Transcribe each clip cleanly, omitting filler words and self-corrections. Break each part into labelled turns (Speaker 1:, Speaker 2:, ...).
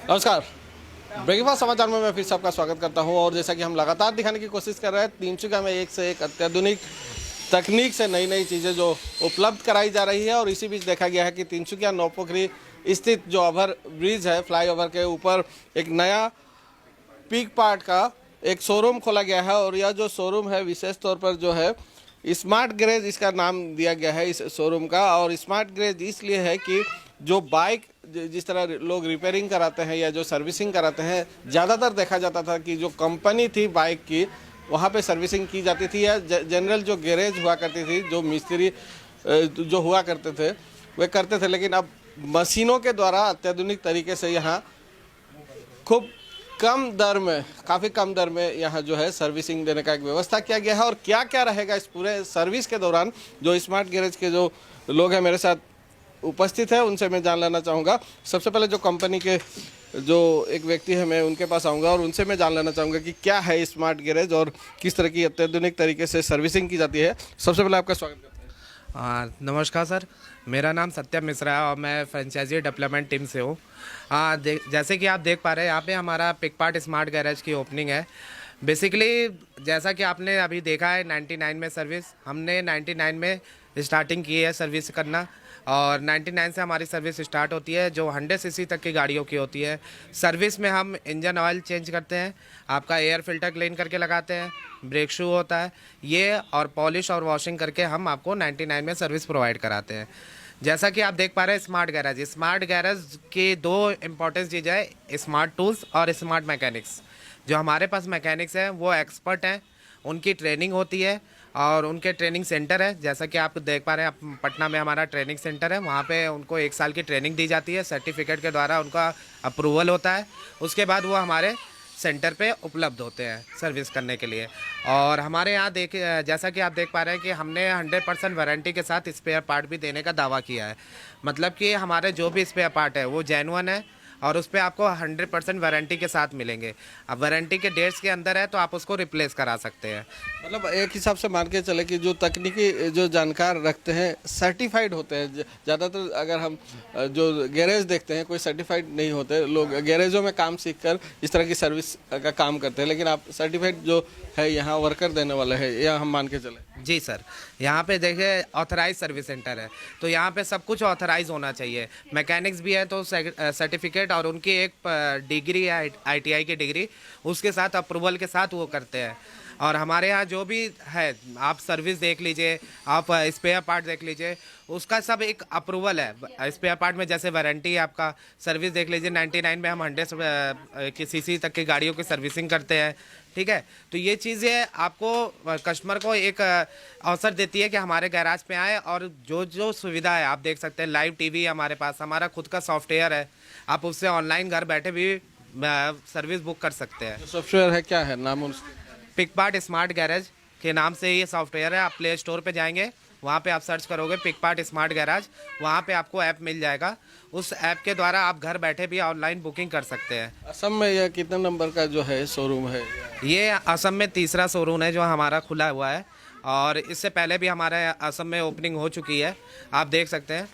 Speaker 1: नमस्कार। ब्रेकफास्ट समाचार में मैं फिर से आपका स्वागत करता हूं और जैसा कि हम लगातार दिखाने की कोशिश कर रहे हैं, तिनसुकिया में एक से एक अत्याधुनिक तकनीक से नई नई चीज़ें जो उपलब्ध कराई जा रही है। और इसी बीच देखा गया है कि तिनसुकिया नौपोखरी स्थित जो ओवर ब्रिज है, फ्लाईओवर के ऊपर एक नया पिक पार्ट का एक शोरूम खोला गया है। और यह जो शोरूम है विशेष तौर पर जो है स्मार्ट गैरेज इसका नाम दिया गया है इस शोरूम का। और स्मार्ट गैरेज इसलिए है कि जो बाइक जिस तरह लोग रिपेयरिंग कराते हैं या जो सर्विसिंग कराते हैं, ज़्यादातर देखा जाता था कि जो कंपनी थी बाइक की वहाँ पे सर्विसिंग की जाती थी, या जनरल जो गैरेज हुआ करती थी, जो मिस्त्री जो हुआ करते थे वे करते थे। लेकिन अब मशीनों के द्वारा अत्याधुनिक तरीके से यहाँ खूब कम दर में, काफ़ी कम दर में यहाँ जो है सर्विसिंग देने का एक व्यवस्था किया गया है। और क्या क्या रहेगा इस पूरे सर्विस के दौरान, जो स्मार्ट गैरेज के जो लोग हैं मेरे साथ उपस्थित है उनसे मैं जान लेना चाहूँगा। सबसे पहले जो कंपनी के जो एक व्यक्ति है मैं उनके पास आऊँगा और उनसे मैं जान लेना चाहूँगा कि क्या है स्मार्ट गैरेज और किस तरह की अत्याधुनिक तरीके से सर्विसिंग की जाती है। सबसे पहले आपका स्वागत करते हैं।
Speaker 2: नमस्कार सर, मेरा नाम सत्यम मिश्रा है और मैं फ्रेंचाइजी डेवलपमेंट टीम से हूँ। जैसे कि आप देख पा रहे हैं यहाँ पे हमारा पिक पार्ट स्मार्ट गैरेज की ओपनिंग है। बेसिकली जैसा कि आपने अभी देखा है 99 में सर्विस, हमने 99 में स्टार्टिंग की है सर्विस करना और 99 से हमारी सर्विस स्टार्ट होती है जो 100 सीसी तक की गाड़ियों की होती है। सर्विस में हम इंजन ऑयल चेंज करते हैं, आपका एयर फिल्टर क्लीन करके लगाते हैं, ब्रेक शू होता है ये, और पॉलिश और वॉशिंग करके हम आपको 99 में सर्विस प्रोवाइड कराते हैं। जैसा कि आप देख पा रहे हैं स्मार्ट गैरेज की दो इम्पोर्टेंट चीज़ है, स्मार्ट टूल्स और स्मार्ट मैकेनिक्स। जो हमारे पास मैकेनिक्स हैं वो एक्सपर्ट हैं, उनकी ट्रेनिंग होती है और उनके ट्रेनिंग सेंटर है। जैसा कि आप देख पा रहे हैं, आप पटना में हमारा ट्रेनिंग सेंटर है, वहाँ पे उनको 1 साल की ट्रेनिंग दी जाती है, सर्टिफिकेट के द्वारा उनका अप्रूवल होता है। उसके बाद वो हमारे सेंटर पे उपलब्ध होते हैं सर्विस करने के लिए। और हमारे यहाँ जैसा कि आप देख पा रहे हैं कि हमने 100% वारंटी के साथ स्पेयर पार्ट भी देने का दावा किया है। मतलब कि हमारे जो भी स्पेयर पार्ट है वो जेन्युइन है और उस पर आपको 100% वारंटी के साथ मिलेंगे। अब वारंटी के डेट्स के अंदर है तो आप उसको रिप्लेस करा सकते हैं।
Speaker 1: मतलब एक हिसाब से मान के चले कि जो तकनीकी जो जानकार रखते हैं सर्टिफाइड होते हैं। ज़्यादातर अगर हम जो गैरेज देखते हैं कोई सर्टिफाइड नहीं होते, लोग गैरेजों में काम सीखकर इस तरह की सर्विस का काम करते हैं। लेकिन आप सर्टिफाइड जो है यहाँ वर्कर देने वाले हैं, यह हम मान के चले।
Speaker 2: जी सर, यहाँ पे देखिए ऑथराइज सर्विस सेंटर है तो यहाँ पे सब कुछ ऑथराइज होना चाहिए। मैकेनिक्स भी है तो सर्टिफिकेट और उनकी एक डिग्री है, ITI की डिग्री, उसके साथ अप्रूवल के साथ वो करते हैं। और हमारे यहाँ जो भी है, आप सर्विस देख लीजिए, आप स्पेयर पार्ट देख लीजिए, उसका सब एक अप्रूवल है। स्पेयर पार्ट में जैसे वारंटी है, आपका सर्विस देख लीजिए, 99 में हम 100 की सीसी तक की गाड़ियों की सर्विसिंग करते हैं। ठीक है, तो ये चीज़ें आपको कस्टमर को एक अवसर देती है कि हमारे गैराज पे आए और जो जो सुविधा है आप देख सकते हैं। लाइव टीवी है हमारे पास, हमारा खुद का सॉफ्टवेयर है, आप उससे ऑनलाइन घर बैठे भी सर्विस बुक कर सकते हैं।
Speaker 1: सॉफ्टवेयर है, क्या है नाम उसका?
Speaker 2: पिक पार्ट स्मार्ट गैरेज के नाम से ये सॉफ्टवेयर है। आप प्ले स्टोर पे जाएंगे, वहाँ पे आप सर्च करोगे पिक पार्ट स्मार्ट गैराज, वहाँ पे आपको ऐप मिल जाएगा। उस ऐप के द्वारा आप घर बैठे भी ऑनलाइन बुकिंग कर सकते हैं।
Speaker 1: असम में यह कितने नंबर का जो है शोरूम है?
Speaker 2: ये असम में तीसरा शोरूम है जो हमारा खुला हुआ है और इससे पहले भी हमारे असम में ओपनिंग हो चुकी है, आप देख सकते हैं।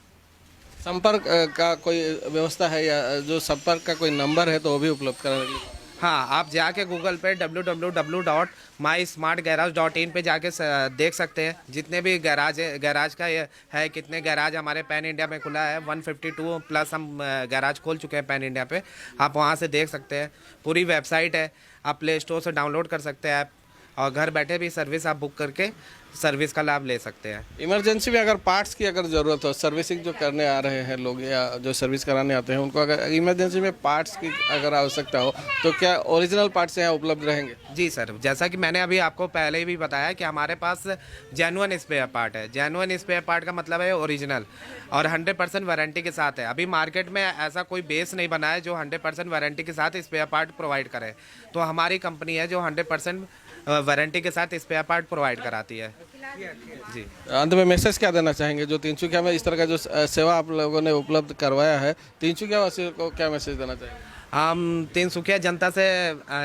Speaker 1: संपर्क का कोई व्यवस्था है या जो संपर्क का कोई नंबर है तो वो भी उपलब्ध कराने के लिए?
Speaker 2: हाँ, आप जाके गूगल पे www.mysmartgarage.in पे जाके देख सकते हैं जितने भी गैराज का ये है, कितने गैराज हमारे पैन इंडिया में खुला है। 152 प्लस हम गैराज खोल चुके हैं पैन इंडिया पे, आप वहाँ से देख सकते हैं। पूरी वेबसाइट है, आप प्ले स्टोर से डाउनलोड कर सकते हैं ऐप और घर बैठे भी सर्विस आप बुक करके सर्विस का लाभ ले सकते हैं।
Speaker 1: इमरजेंसी में अगर पार्ट्स की अगर ज़रूरत हो, सर्विसिंग जो करने आ रहे हैं लोग या जो सर्विस कराने आते हैं, उनको अगर इमरजेंसी में पार्ट्स की अगर आवश्यकता हो तो क्या ओरिजिनल पार्ट्स यहाँ उपलब्ध रहेंगे?
Speaker 2: जी सर, जैसा कि मैंने अभी आपको पहले ही भी बताया कि हमारे पास जेन्युइन स्पेयर पार्ट है। जेन्युइन स्पेयर पार्ट का मतलब है ओरिजिनल और 100% वारंटी के साथ है। अभी मार्केट में ऐसा कोई बेस नहीं बना है जो 100% वारंटी के साथ स्पेयर पार्ट प्रोवाइड करे, तो हमारी कंपनी है जो 100% वारंटी के साथ स्पेयर पार्ट प्रोवाइड कराती है। जी,
Speaker 1: अंत में मैसेज क्या देना चाहेंगे जो तिनसुकिया में इस तरह का जो सेवा आप लोगों ने उपलब्ध करवाया है, तिनसुकिया वासियों को क्या मैसेज देना चाहेंगे?
Speaker 2: हम तिनसुकिया जनता से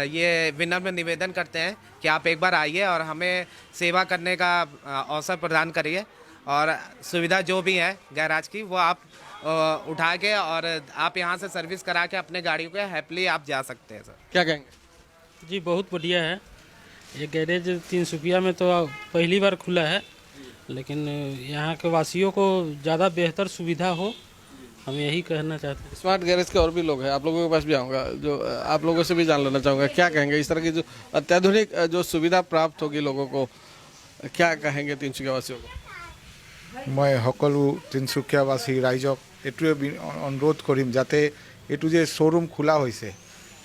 Speaker 2: ये विनम्र निवेदन करते हैं कि आप एक बार आइए और हमें सेवा करने का अवसर प्रदान करिए और सुविधा जो भी है गैराज की वो आप उठा के और आप यहाँ से सर्विस करा के अपने गाड़ी को हैप्पीली आप जा सकते हैं सर।
Speaker 1: क्या कहेंगे?
Speaker 3: जी बहुत बढ़िया है। ये गैरेज तिनसुकिया में तो पहली बार खुला है, लेकिन यहाँ के वासियों को ज़्यादा बेहतर सुविधा हो, हम यही कहना चाहते हैं।
Speaker 1: स्मार्ट गैरेज के और भी लोग हैं, आप लोगों के पास भी आऊँगा, जो आप लोगों से भी जान लेना चाहूँगा, क्या कहेंगे इस तरह की जो अत्याधुनिक जो सुविधा प्राप्त होगी लोगों को, क्या कहेंगे तिनसुकिया वासियों को?
Speaker 4: মই সকলো তিনিচুকীয়াবাসী ৰাইজক এইটোৱে অনুৰোধ কৰিম যাতে এইটো যে শ্ব'ৰুম খোলা হৈছে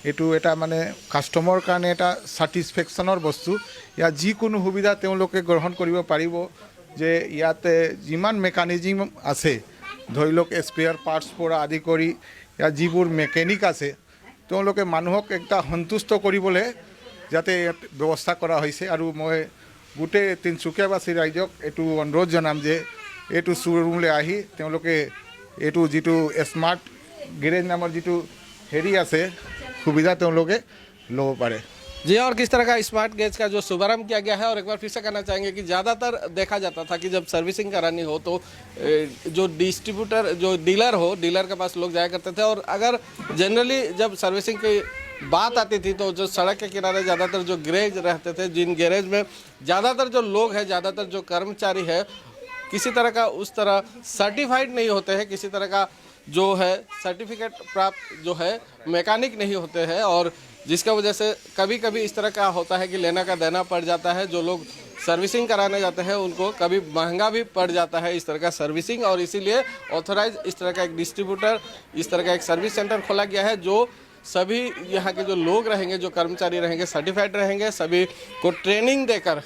Speaker 4: এইটো এটা মানে কাষ্টমাৰৰ কাৰণে এটা ছেটিছফেকশ্যনৰ বস্তু। ইয়াত যিকোনো সুবিধা তেওঁলোকে গ্ৰহণ কৰিব পাৰিব, যে ইয়াতে যিমান মেকানিজিম আছে, ধৰি লওক স্পেয়াৰ পাৰ্টছ পৰা আদি কৰি ইয়াত যিবোৰ মেকানিক আছে তেওঁলোকে মানুহক একটা সন্তুষ্ট কৰিবলৈ যাতে ইয়াত ব্যৱস্থা কৰা হৈছে। আৰু মই গোটেই তিনিচুকীয়াবাসী ৰাইজক এইটো অনুৰোধ জনাম যে এইটো শ্ব'ৰুমলৈ আহি তেওঁলোকে এইটো যিটো স্মাৰ্ট গেৰেজ নামৰ যিটো হেৰি আছে সুবিধা তেওঁলোকে ল'ব পাৰে।
Speaker 1: जी, और किस तरह का स्मार्ट गैरेज का जो शुभारंभ किया गया है, और एक बार फिर से कहना चाहेंगे कि ज़्यादातर देखा जाता था कि जब सर्विसिंग करानी हो तो जो डिस्ट्रीब्यूटर जो डीलर हो, डीलर के पास लोग जाया करते थे, और अगर जनरली जब सर्विसिंग की बात आती थी तो जो सड़क के किनारे ज़्यादातर जो गैरेज रहते थे, जिन गैरेज में ज़्यादातर जो लोग हैं, ज़्यादातर जो कर्मचारी है, किसी तरह का उस तरह सर्टिफाइड नहीं होते हैं, किसी तरह का जो है सर्टिफिकेट प्राप्त जो है मैकेनिक नहीं होते हैं, और जिसका वजह से कभी कभी इस तरह का होता है कि लेना का देना पड़ जाता है। जो लोग सर्विसिंग कराने जाते हैं उनको कभी महंगा भी पड़ जाता है इस तरह का सर्विसिंग, और इसीलिए ऑथराइज इस तरह का एक डिस्ट्रीब्यूटर, इस तरह का एक सर्विस सेंटर खोला गया है, जो सभी यहाँ के जो लोग रहेंगे, जो कर्मचारी रहेंगे, सर्टिफाइड रहेंगे, सभी को ट्रेनिंग देकर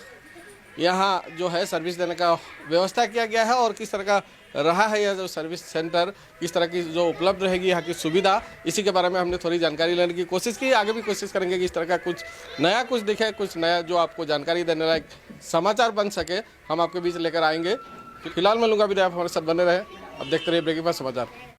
Speaker 1: यहाँ जो है सर्विस देने का व्यवस्था किया गया है। और किस तरह का रहा है यह जो सर्विस सेंटर, किस तरह की जो उपलब्ध रहेगी यहाँ की सुविधा, इसी के बारे में हमने थोड़ी जानकारी लेने की कोशिश की। आगे भी कोशिश करेंगे कि इस तरह का कुछ नया कुछ दिखे, कुछ नया जो आपको जानकारी देने लायक समाचार बन सके, हम आपके बीच लेकर आएंगे। तो फिलहाल मैं लूँगा विदाई, आप हमारे साथ बने रहे, अब देखते रहिए ब्रेकिंग पर समाचार।